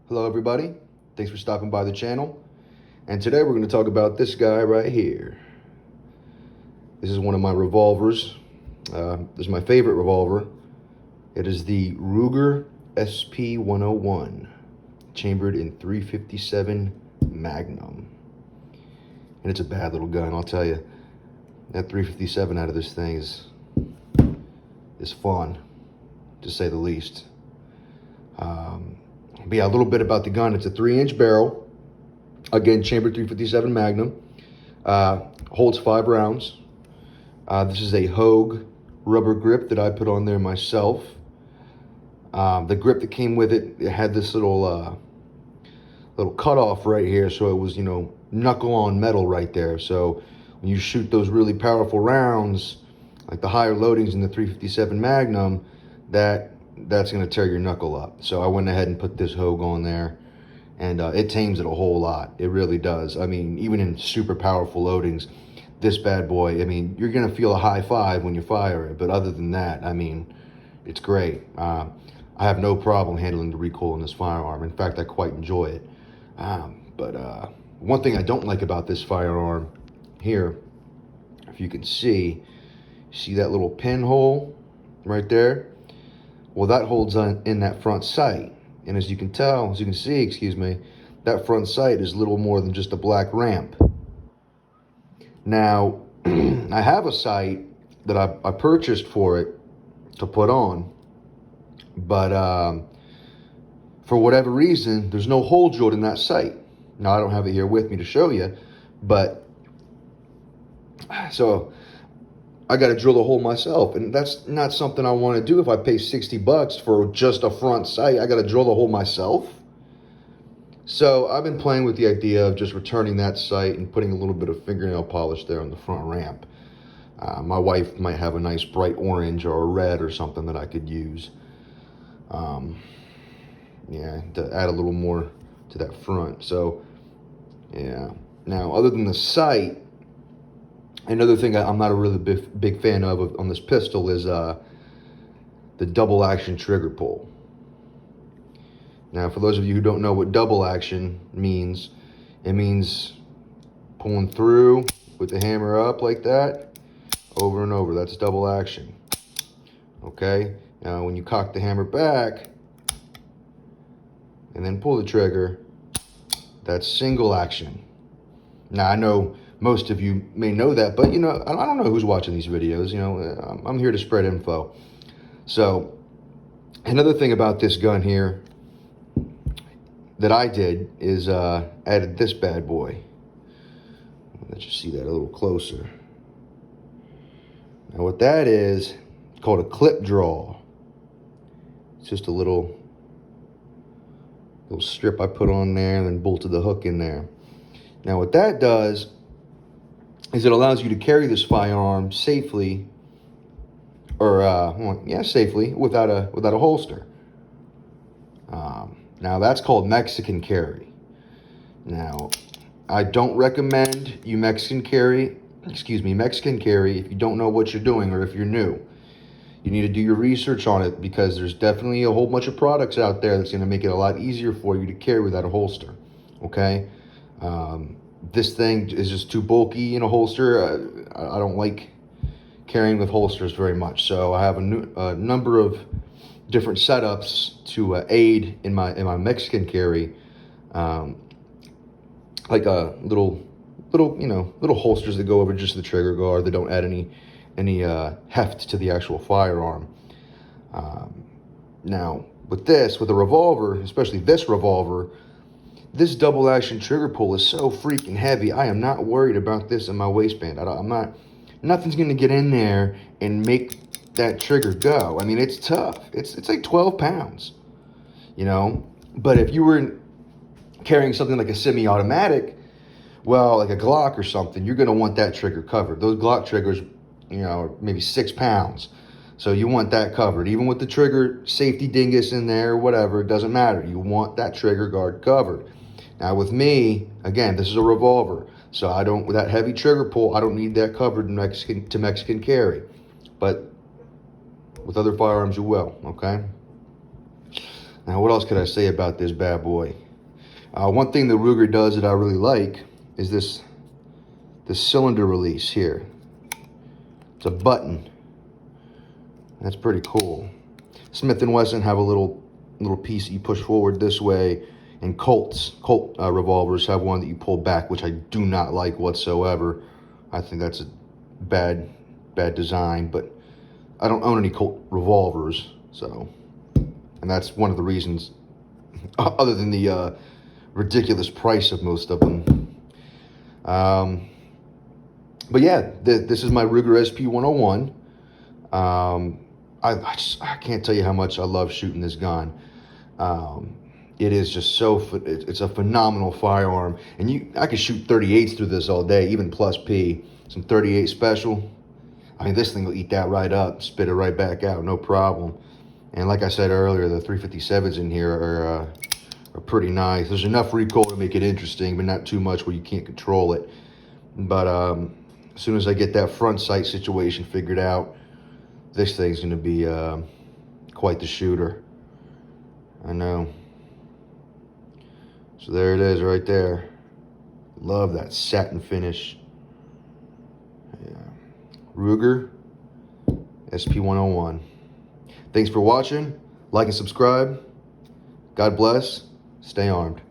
Hello everybody, thanks for stopping by the channel. And today we're going to talk about this guy right here. This is one of my revolvers. This is my favorite revolver. It is the Ruger SP101, chambered in .357 Magnum. And it's a bad little gun, I'll tell you. That .357 out of this thing is fun, to say the least. But yeah, a little bit about the gun. It's a 3-inch barrel. Again, chambered .357 Magnum. Holds 5 rounds. This is a Hogue rubber grip that I put on there myself. The grip that came with it, it had this little cutoff right here, so it was, knuckle on metal right there. So when you shoot those really powerful rounds, like the higher loadings in the .357 Magnum, that's going to tear your knuckle up. So I went ahead and put this Hogue on there, and it tames it a whole lot. It really does. I mean, even in super powerful loadings, this bad boy, I mean, you're going to feel a high five when you fire it. But other than that, I mean, it's great. I have no problem handling the recoil in this firearm. In fact, I quite enjoy it. But one thing I don't like about this firearm here, if you can see that little pinhole right there? Well, that holds on in that front sight. And as you can see, that front sight is little more than just a black ramp. Now, I have a sight that I purchased for it to put on, but for whatever reason, there's no hole drilled in that sight. Now, I don't have it here with me to show you, but so I got to drill the hole myself, and that's not something I want to do. If I pay $60 for just a front sight, I got to drill the hole myself. So I've been playing with the idea of just returning that sight and putting a little bit of fingernail polish there on the front ramp. My wife might have a nice bright orange or a red or something that I could use. Yeah, to add a little more to that front. So yeah. Now, other than the sight, another thing I'm not a really big fan of on this pistol is the double action trigger pull. Now, for those of you who don't know what double action means, it means pulling through with the hammer up like that, over and over. That's double action. Okay? Now, when you cock the hammer back and then pull the trigger, that's single action. Now, I know most of you may know that, but I don't know who's watching these videos. I'm here to spread info. So another thing about this gun here that I did is added this bad boy. Let you see that a little closer. Now what that is, it's called a clip draw. It's just a little strip I put on there and then bolted the hook in there. Now what that does is it allows you to carry this firearm safely, or safely without a holster. Now that's called Mexican carry. Now, I don't recommend you Mexican carry if you don't know what you're doing or if you're new. You need to do your research on it, because there's definitely a whole bunch of products out there that's going to make it a lot easier for you to carry without a holster. Okay? This thing is just too bulky in a holster. I don't like carrying with holsters very much, so I have a number of different setups to aid in my Mexican carry, like a little holsters that go over just the trigger guard. That don't add any heft to the actual firearm. Now with a revolver, especially this revolver, this double action trigger pull is so freaking heavy. I am not worried about this in my waistband. Nothing's gonna get in there and make that trigger go. I mean, it's tough. It's like 12 pounds, But if you were carrying something like a semi-automatic, well, like a Glock or something, you're gonna want that trigger covered. Those Glock triggers, are maybe 6 pounds. So you want that covered. Even with the trigger safety dingus in there, whatever, it doesn't matter. You want that trigger guard covered. Now with me, again, this is a revolver, so with that heavy trigger pull, I don't need that covered in Mexican carry. But with other firearms, you will, okay? Now, what else could I say about this bad boy? One thing the Ruger does that I really like is this cylinder release here. It's a button. That's pretty cool. Smith & Wesson have a little piece that you push forward this way, and Colt revolvers have one that you pull back, which I do not like whatsoever. I think that's a bad design, but I don't own any Colt revolvers, so, and that's one of the reasons, other than the ridiculous price of most of them. But yeah, this is my Ruger SP101. I can't tell you how much I love shooting this gun. It is just it's a phenomenal firearm, and I could shoot 38s through this all day, even plus P. Some 38 special. I mean, this thing will eat that right up, spit it right back out, no problem. And like I said earlier, the 357s in here are pretty nice. There's enough recoil to make it interesting, but not too much where you can't control it. But as soon as I get that front sight situation figured out, this thing's going to be quite the shooter. I know. So there it is right there. Love that satin finish. Yeah. Ruger SP101. Thanks for watching. Like and subscribe. God bless. Stay armed.